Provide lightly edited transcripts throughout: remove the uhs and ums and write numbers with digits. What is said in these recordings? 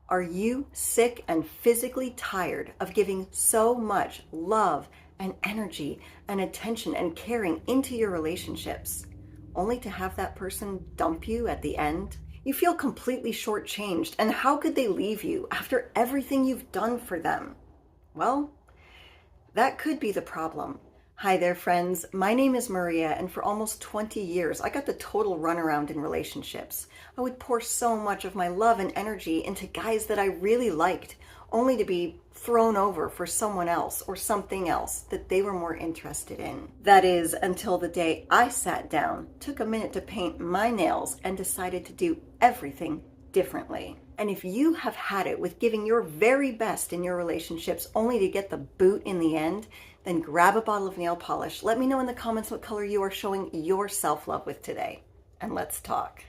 Are you sick and physically tired of giving so much love and energy and attention and caring into your relationships, only to have that person dump you at the end? You feel completely shortchanged, and how could they leave you after everything you've done for them? Well, that could be the problem. Hi there, friends. My name is Maria, and for almost 20 years, I got the total runaround in relationships. I would pour so much of my love and energy into guys that I really liked, only to be thrown over for someone else or something else that they were more interested in. That is, until the day I sat down, took a minute to paint my nails, and decided to do everything differently. And if you have had it with giving your very best in your relationships only to get the boot in the end, then grab a bottle of nail polish. Let me know in the comments what color you are showing your self-love with today, and let's talk.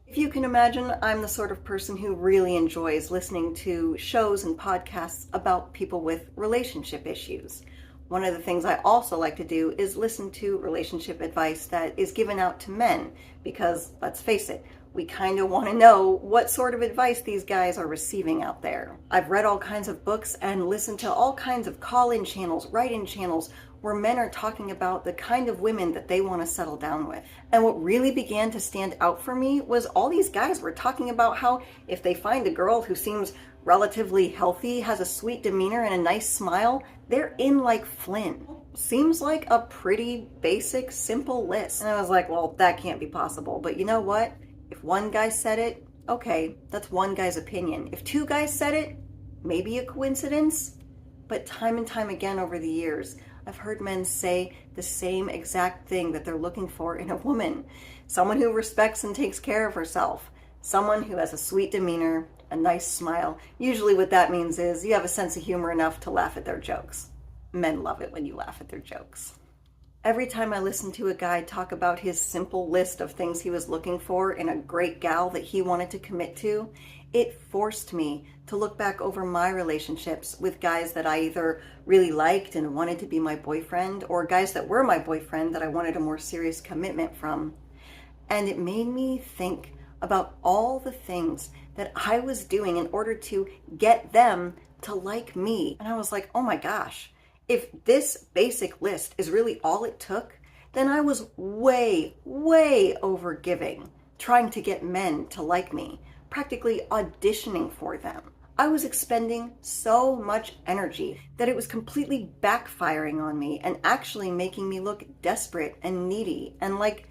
If you can imagine, I'm the sort of person who really enjoys listening to shows and podcasts about people with relationship issues. One of the things I also like to do is listen to relationship advice that is given out to men, because let's face it, we kind of want to know what sort of advice these guys are receiving out there. I've read all kinds of books and listened to all kinds of call-in channels, write-in channels, where men are talking about the kind of women that they want to settle down with. And what really began to stand out for me was all these guys were talking about how if they find a girl who seems relatively healthy, has a sweet demeanor and a nice smile, they're in like Flynn. Seems like a pretty basic, simple list. And I was like, well, that can't be possible. But you know what? If one guy said it, okay, that's one guy's opinion. If two guys said it, maybe a coincidence. But time and time again over the years, I've heard men say the same exact thing that they're looking for in a woman. Someone who respects and takes care of herself. Someone who has a sweet demeanor, a nice smile. Usually what that means is you have a sense of humor enough to laugh at their jokes. Men love it when you laugh at their jokes. Every time I listened to a guy talk about his simple list of things he was looking for in a great gal that he wanted to commit to, it forced me to look back over my relationships with guys that I either really liked and wanted to be my boyfriend, or guys that were my boyfriend that I wanted a more serious commitment from. And it made me think about all the things that I was doing in order to get them to like me. And I was like, oh my gosh. If this basic list is really all it took, then I was way, way over giving, trying to get men to like me, practically auditioning for them. I was expending so much energy that it was completely backfiring on me and actually making me look desperate and needy and like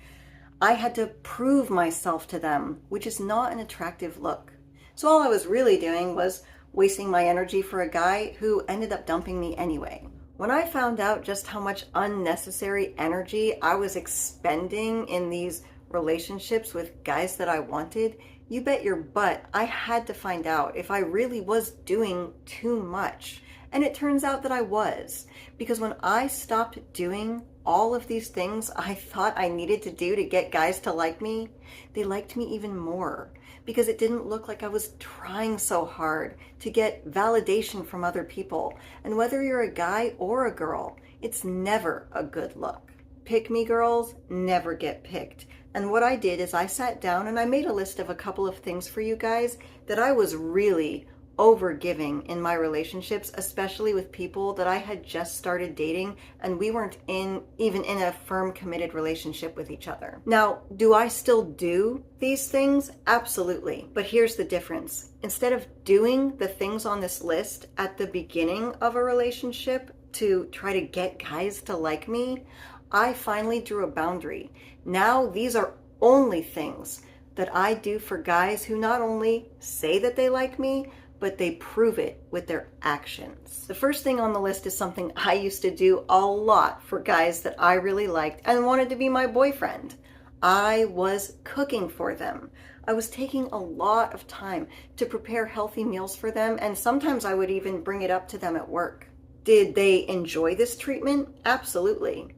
I had to prove myself to them, which is not an attractive look. So all I was really doing was wasting my energy for a guy who ended up dumping me anyway. When I found out just how much unnecessary energy I was expending in these relationships with guys that I wanted, you bet your butt I had to find out if I really was doing too much. And it turns out that I was, because when I stopped doing all of these things I thought I needed to do to get guys to like me, they liked me even more, because it didn't look like I was trying so hard to get validation from other people. And whether you're a guy or a girl, it's never a good look. Pick me girls never get picked. And what I did is I sat down and I made a list of a couple of things for you guys that I was really over giving in my relationships, especially with people that I had just started dating and we weren't even in a firm committed relationship with each other. Now, do I still do these things? Absolutely. But here's the difference. Instead of doing the things on this list at the beginning of a relationship to try to get guys to like me, I finally drew a boundary. Now these are only things that I do for guys who not only say that they like me, but they prove it with their actions. The first thing on the list is something I used to do a lot for guys that I really liked and wanted to be my boyfriend. I was cooking for them. I was taking a lot of time to prepare healthy meals for them, and sometimes I would even bring it up to them at work. Did they enjoy this treatment? Absolutely.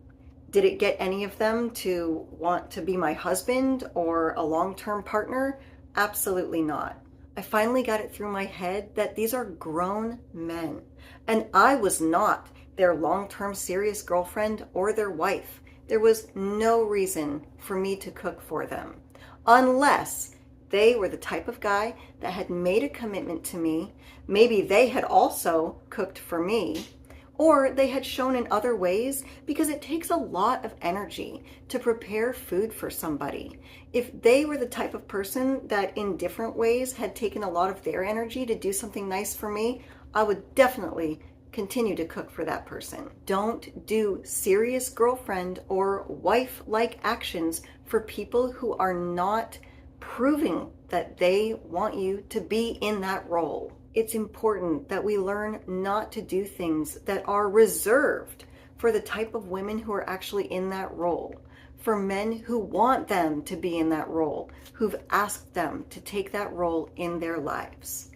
Did it get any of them to want to be my husband or a long-term partner? Absolutely not. I finally got it through my head that these are grown men, and I was not their long-term serious girlfriend or their wife. There was no reason for me to cook for them, unless they were the type of guy that had made a commitment to me. Maybe they had also cooked for me, or they had shown in other ways, because it takes a lot of energy to prepare food for somebody. If they were the type of person that in different ways had taken a lot of their energy to do something nice for me, I would definitely continue to cook for that person. Don't do serious girlfriend or wife-like actions for people who are not proving that they want you to be in that role. It's important that we learn not to do things that are reserved for the type of women who are actually in that role, for men who want them to be in that role, who've asked them to take that role in their lives.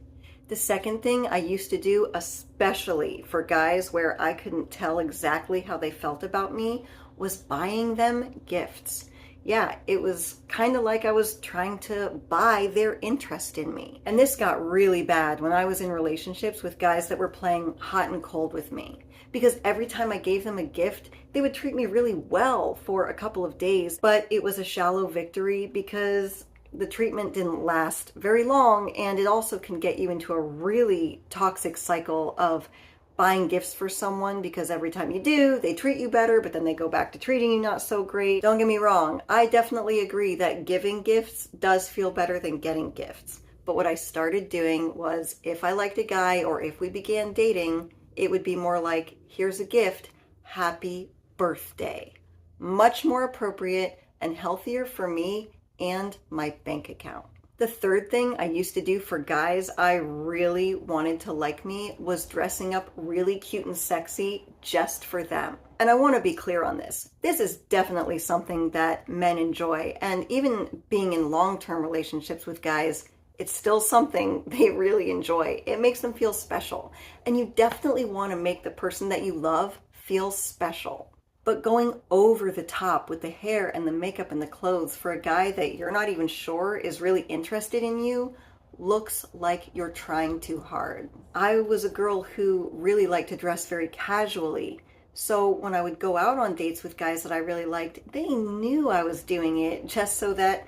The second thing I used to do, especially for guys where I couldn't tell exactly how they felt about me, was buying them gifts. Yeah, it was kind of like I was trying to buy their interest in me. And this got really bad when I was in relationships with guys that were playing hot and cold with me. Because every time I gave them a gift, they would treat me really well for a couple of days, but it was a shallow victory because the treatment didn't last very long, and it also can get you into a really toxic cycle of buying gifts for someone because every time you do, they treat you better, but then they go back to treating you not so great. Don't get me wrong, I definitely agree that giving gifts does feel better than getting gifts. But what I started doing was, if I liked a guy or if we began dating, it would be more like, here's a gift, happy birthday. Much more appropriate and healthier for me and my bank account. The third thing I used to do for guys I really wanted to like me was dressing up really cute and sexy just for them. And I want to be clear on this. This is definitely something that men enjoy. And even being in long-term relationships with guys, it's still something they really enjoy. It makes them feel special. And you definitely want to make the person that you love feel special. But going over the top with the hair and the makeup and the clothes for a guy that you're not even sure is really interested in you looks like you're trying too hard. I was a girl who really liked to dress very casually. So when I would go out on dates with guys that I really liked, they knew I was doing it just so that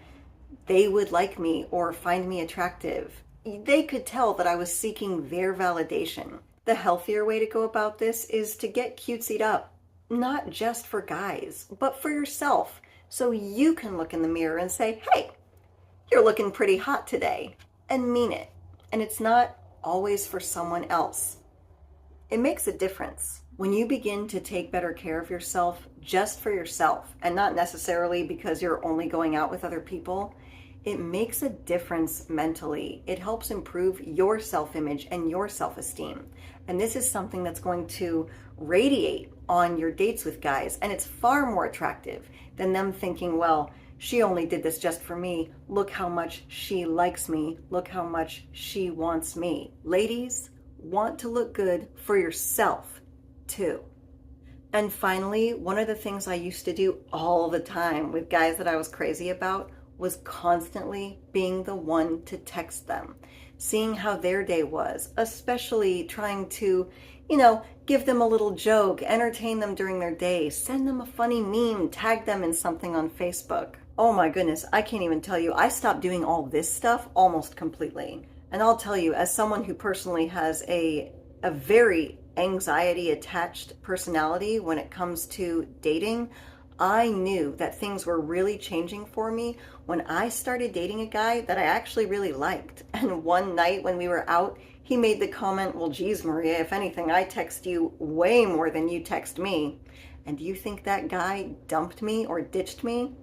they would like me or find me attractive. They could tell that I was seeking their validation. The healthier way to go about this is to get cutesied up. Not just for guys, but for yourself, so you can look in the mirror and say, hey, you're looking pretty hot today, and mean it. And it's not always for someone else. It makes a difference when you begin to take better care of yourself just for yourself, and not necessarily because you're only going out with other people. It makes a difference mentally. It helps improve your self-image and your self-esteem. And this is something that's going to radiate on your dates with guys. And it's far more attractive than them thinking, well, she only did this just for me. Look how much she likes me. Look how much she wants me. Ladies, want to look good for yourself too. And finally, one of the things I used to do all the time with guys that I was crazy about was constantly being the one to text them, seeing how their day was, especially trying to, give them a little joke, entertain them during their day, send them a funny meme, tag them in something on Facebook. Oh my goodness, I can't even tell you, I stopped doing all this stuff almost completely. And I'll tell you, as someone who personally has a very anxiety-attached personality when it comes to dating, I knew that things were really changing for me when I started dating a guy that I actually really liked. And one night when we were out, he made the comment, well, geez, Maria, if anything, I text you way more than you text me. And do you think that guy dumped me or ditched me?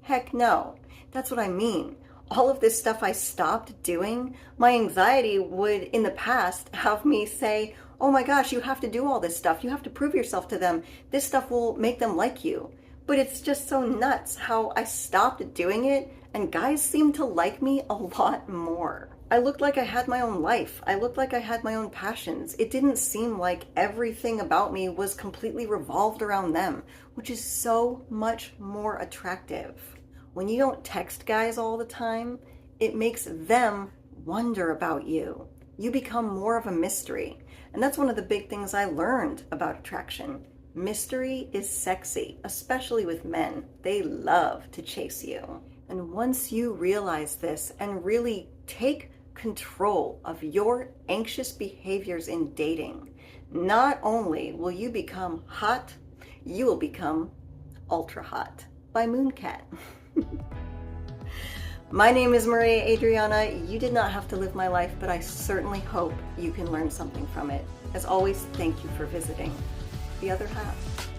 Heck no. That's what I mean. All of this stuff I stopped doing, my anxiety would, in the past, have me say, oh my gosh, you have to do all this stuff. You have to prove yourself to them. This stuff will make them like you. But it's just so nuts how I stopped doing it and guys seem to like me a lot more. I looked like I had my own life. I looked like I had my own passions. It didn't seem like everything about me was completely revolved around them, which is so much more attractive. When you don't text guys all the time, it makes them wonder about you. You become more of a mystery. And that's one of the big things I learned about attraction. Mystery is sexy, especially with men. They love to chase you. And once you realize this and really take control of your anxious behaviors in dating, not only will you become hot, you will become ultra hot by Mooncat. My name is Maria Adrianna. You did not have to live my life, but I certainly hope you can learn something from it. As always, thank you for visiting The Other Half.